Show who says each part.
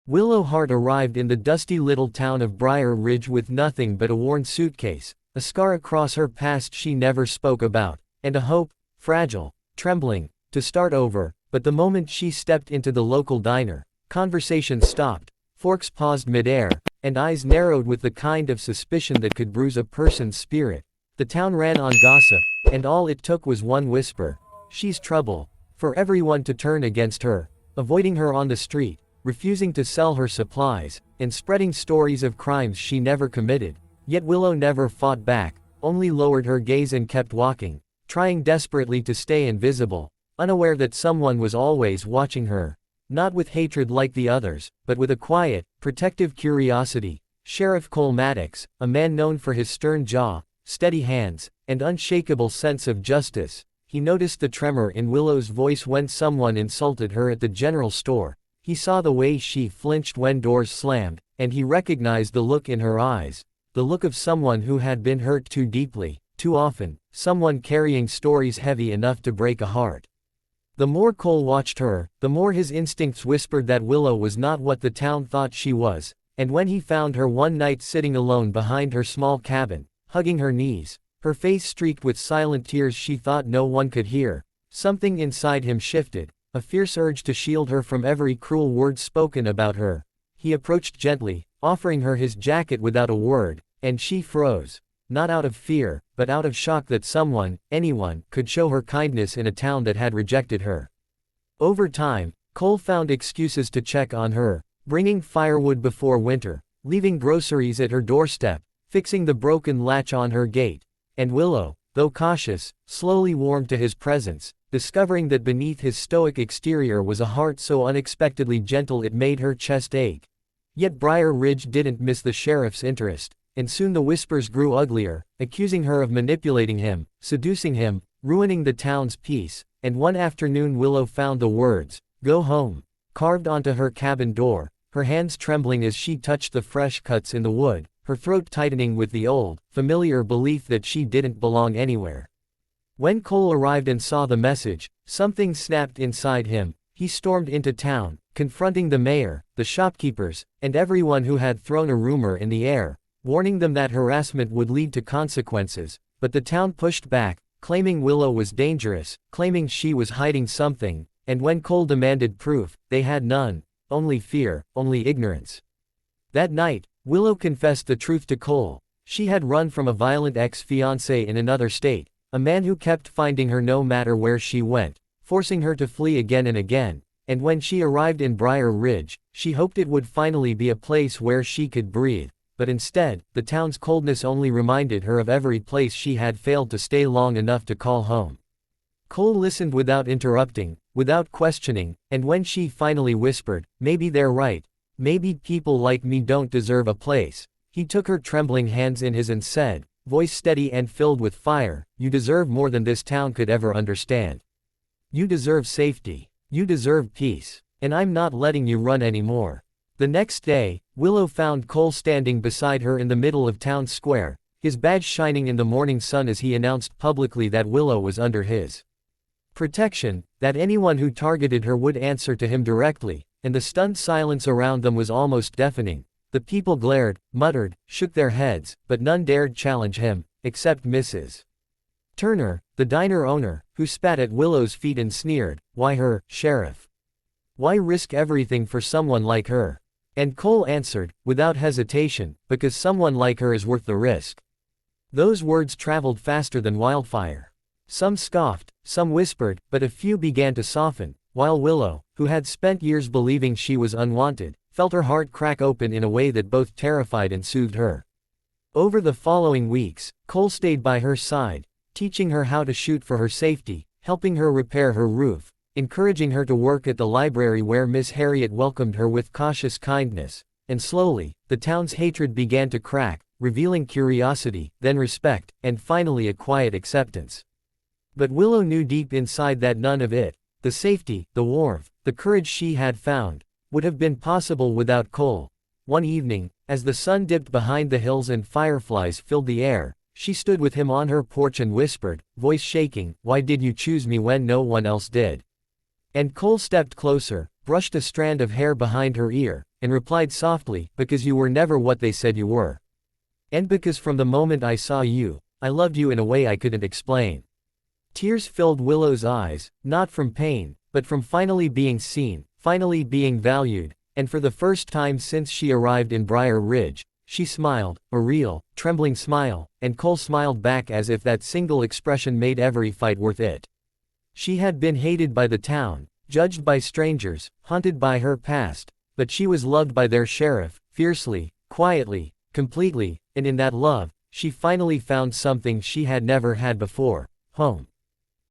Speaker 1: Willow Hart arrived in the dusty little town of Briar Ridge with nothing but a worn suitcase, a scar across her past she never spoke about, and a hope, fragile, trembling, to start over. But the moment she stepped into the local diner, conversation stopped, forks paused midair, and eyes narrowed with the kind of suspicion that could bruise a person's spirit. The town ran on gossip, and all it took was one whisper, "She's trouble," for everyone to turn against her, avoiding her on the street, refusing to sell her supplies, and spreading stories of crimes she never committed. Yet Willow never fought back, only lowered her gaze and kept walking, trying desperately to stay invisible, unaware that someone was always watching her. Not with hatred like the others, but with a quiet, protective curiosity. Sheriff Cole Maddox, a man known for his stern jaw, steady hands, and unshakable sense of justice, he noticed the tremor in Willow's voice when someone insulted her at the general store. He saw the way she flinched when doors slammed, and he recognized the look in her eyes, the look of someone who had been hurt too deeply, too often, someone carrying stories heavy enough to break a heart. The more Cole watched her, the more his instincts whispered that Willow was not what the town thought she was, and when he found her one night sitting alone behind her small cabin, hugging her knees, her face streaked with silent tears she thought no one could hear, something inside him shifted, a fierce urge to shield her from every cruel word spoken about her. He approached gently, offering her his jacket without a word, and she froze. Not out of fear, but out of shock that someone, anyone, could show her kindness in a town that had rejected her. Over time, Cole found excuses to check on her, bringing firewood before winter, leaving groceries at her doorstep, fixing the broken latch on her gate. And Willow, though cautious, slowly warmed to his presence, discovering that beneath his stoic exterior was a heart so unexpectedly gentle it made her chest ache. Yet Briar Ridge didn't miss the sheriff's interest. And soon the whispers grew uglier, accusing her of manipulating him, seducing him, ruining the town's peace. And one afternoon Willow found the words, "Go home," carved onto her cabin door, her hands trembling as she touched the fresh cuts in the wood, her throat tightening with the old, familiar belief that she didn't belong anywhere. When Cole arrived and saw the message, something snapped inside him. He stormed into town, confronting the mayor, the shopkeepers, and everyone who had thrown a rumor in the air, warning them that harassment would lead to consequences. But the town pushed back, claiming Willow was dangerous, claiming she was hiding something, and when Cole demanded proof, they had none, only fear, only ignorance. That night, Willow confessed the truth to Cole. She had run from a violent ex-fiancé in another state, a man who kept finding her no matter where she went, forcing her to flee again and again. And when she arrived in Briar Ridge, she hoped it would finally be a place where she could breathe. But instead, the town's coldness only reminded her of every place she had failed to stay long enough to call home. Cole listened without interrupting, without questioning, and when she finally whispered, "Maybe they're right. Maybe people like me don't deserve a place," he took her trembling hands in his and said, voice steady and filled with fire, "You deserve more than this town could ever understand. You deserve safety. You deserve peace. And I'm not letting you run anymore." The next day, Willow found Cole standing beside her in the middle of town square, his badge shining in the morning sun as he announced publicly that Willow was under his protection, that anyone who targeted her would answer to him directly, and the stunned silence around them was almost deafening. The people glared, muttered, shook their heads, but none dared challenge him, except Mrs. Turner, the diner owner, who spat at Willow's feet and sneered, "Why her, Sheriff? Why risk everything for someone like her?" And Cole answered, without hesitation, "Because someone like her is worth the risk." Those words traveled faster than wildfire. Some scoffed, some whispered, but a few began to soften, while Willow, who had spent years believing she was unwanted, felt her heart crack open in a way that both terrified and soothed her. Over the following weeks, Cole stayed by her side, teaching her how to shoot for her safety, helping her repair her roof, encouraging her to work at the library where Miss Harriet welcomed her with cautious kindness. And slowly, the town's hatred began to crack, revealing curiosity, then respect, and finally a quiet acceptance. But Willow knew deep inside that none of it, the safety, the warmth, the courage she had found, would have been possible without Cole. One evening, as the sun dipped behind the hills and fireflies filled the air, she stood with him on her porch and whispered, voice shaking, "Why did you choose me when no one else did?" And Cole stepped closer, brushed a strand of hair behind her ear, and replied softly, because you were never what they said you were. And because from the moment I saw you, I loved you in a way I couldn't explain. Tears filled Willow's eyes, not from pain, but from finally being seen, finally being valued, and for the first time since she arrived in Briar Ridge, she smiled, a real, trembling smile, and Cole smiled back as if that single expression made every fight worth it. She had been hated by the town, judged by strangers, haunted by her past, but she was loved by their sheriff, fiercely, quietly, completely, and in that love, she finally found something she had never had before: home.